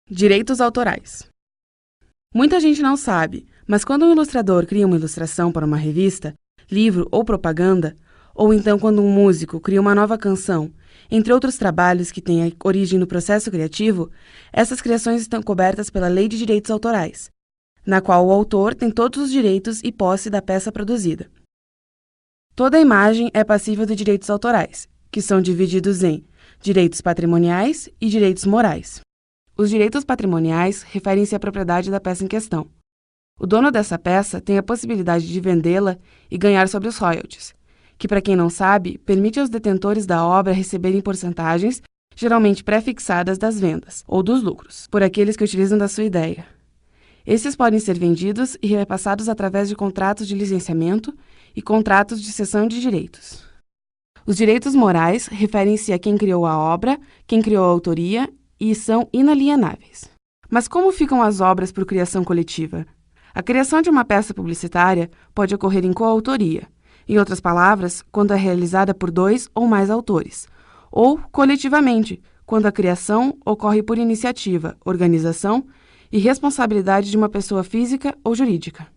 Direitos autorais. Muita gente não sabe, mas quando um ilustrador cria uma ilustração para uma revista, livro ou propaganda, ou então quando um músico cria uma nova canção, entre outros trabalhos que têm origem no processo criativo, essas criações estão cobertas pela Lei de Direitos Autorais, na qual o autor tem todos os direitos e posse da peça produzida. Toda imagem é passível de direitos autorais, que são divididos em direitos patrimoniais e direitos morais. Os direitos patrimoniais referem-se à propriedade da peça em questão. O dono dessa peça tem a possibilidade de vendê-la e ganhar sobre os royalties, que, para quem não sabe, permite aos detentores da obra receberem porcentagens, geralmente pré-fixadas das vendas, ou dos lucros, por aqueles que utilizam da sua ideia. Esses podem ser vendidos e repassados através de contratos de licenciamento e contratos de cessão de direitos. Os direitos morais referem-se a quem criou a obra, quem criou a autoria e são inalienáveis. Mas como ficam as obras por criação coletiva? A criação de uma peça publicitária pode ocorrer em coautoria, em outras palavras, quando é realizada por 2 ou mais autores, ou coletivamente, quando a criação ocorre por iniciativa, organização e responsabilidade de uma pessoa física ou jurídica.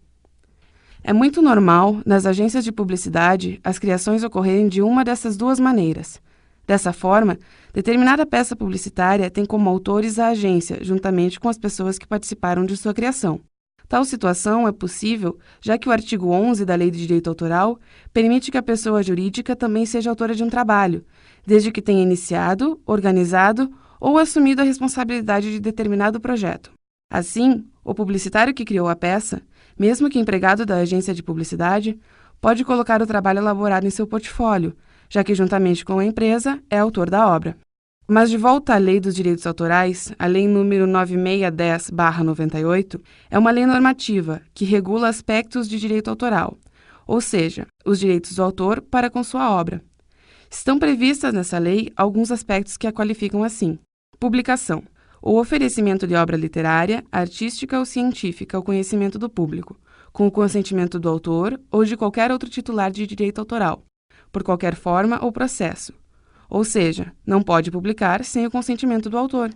É muito normal, nas agências de publicidade, as criações ocorrerem de uma dessas duas maneiras. Dessa forma, determinada peça publicitária tem como autores a agência, juntamente com as pessoas que participaram de sua criação. Tal situação é possível, já que o artigo 11 da Lei de Direito Autoral permite que a pessoa jurídica também seja autora de um trabalho, desde que tenha iniciado, organizado ou assumido a responsabilidade de determinado projeto. Assim, o publicitário que criou a peça, mesmo que empregado da agência de publicidade, pode colocar o trabalho elaborado em seu portfólio, já que, juntamente com a empresa, é autor da obra. Mas de volta à Lei dos Direitos Autorais, a Lei nº 9610/98 é uma lei normativa que regula aspectos de direito autoral, ou seja, os direitos do autor para com sua obra. Estão previstas nessa lei alguns aspectos que a qualificam assim: publicação, o oferecimento de obra literária, artística ou científica ao conhecimento do público, com o consentimento do autor ou de qualquer outro titular de direito autoral, por qualquer forma ou processo, ou seja, não pode publicar sem o consentimento do autor.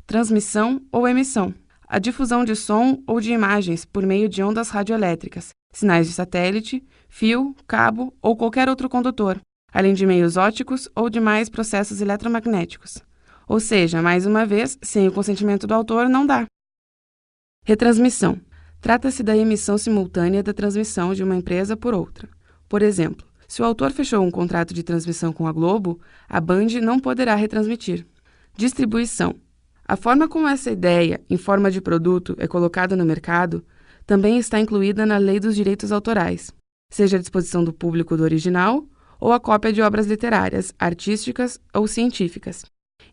Transmissão ou emissão, a difusão de som ou de imagens por meio de ondas radioelétricas, sinais de satélite, fio, cabo ou qualquer outro condutor, além de meios ópticos ou demais processos eletromagnéticos. Ou seja, mais uma vez, sem o consentimento do autor não dá. Retransmissão, trata-se da emissão simultânea da transmissão de uma empresa por outra. Por exemplo, se o autor fechou um contrato de transmissão com a Globo, a Band não poderá retransmitir. Distribuição. A forma como essa ideia, em forma de produto, é colocada no mercado, também está incluída na Lei dos Direitos Autorais, seja a disposição do público do original ou a cópia de obras literárias, artísticas ou científicas,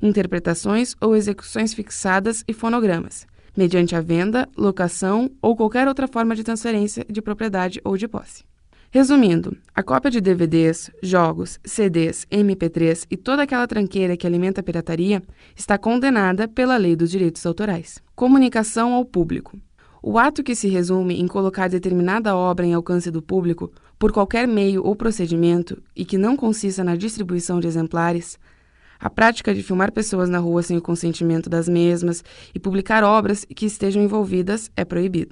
interpretações ou execuções fixadas e fonogramas, mediante a venda, locação ou qualquer outra forma de transferência de propriedade ou de posse. Resumindo, a cópia de DVDs, jogos, CDs, MP3 e toda aquela tranqueira que alimenta a pirataria está condenada pela Lei dos Direitos Autorais. Comunicação ao público. O ato que se resume em colocar determinada obra em alcance do público por qualquer meio ou procedimento e que não consista na distribuição de exemplares, a prática de filmar pessoas na rua sem o consentimento das mesmas e publicar obras que estejam envolvidas é proibido.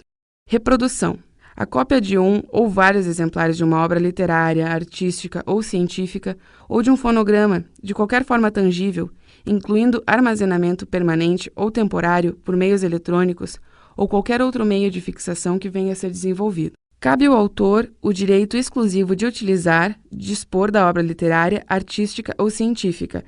Reprodução. A cópia de um ou vários exemplares de uma obra literária, artística ou científica, ou de um fonograma, de qualquer forma tangível, incluindo armazenamento permanente ou temporário por meios eletrônicos, ou qualquer outro meio de fixação que venha a ser desenvolvido. Cabe ao autor o direito exclusivo de utilizar, dispor da obra literária, artística ou científica.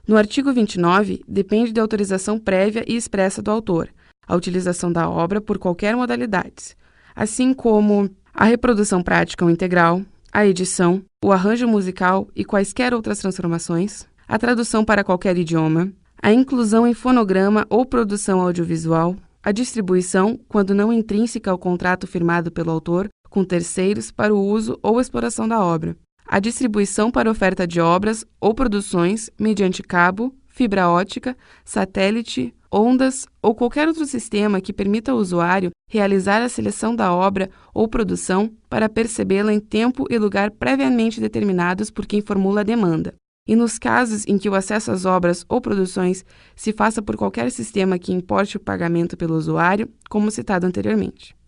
No artigo 29, depende de autorização prévia e expressa do autor, a utilização da obra por qualquer modalidade, assim como a reprodução prática ou integral, a edição, o arranjo musical e quaisquer outras transformações, a tradução para qualquer idioma, a inclusão em fonograma ou produção audiovisual, a distribuição, quando não intrínseca ao contrato firmado pelo autor, com terceiros para o uso ou exploração da obra, a distribuição para oferta de obras ou produções mediante cabo, fibra ótica, satélite, ondas ou qualquer outro sistema que permita ao usuário realizar a seleção da obra ou produção para percebê-la em tempo e lugar previamente determinados por quem formula a demanda, e nos casos em que o acesso às obras ou produções se faça por qualquer sistema que importe o pagamento pelo usuário, como citado anteriormente.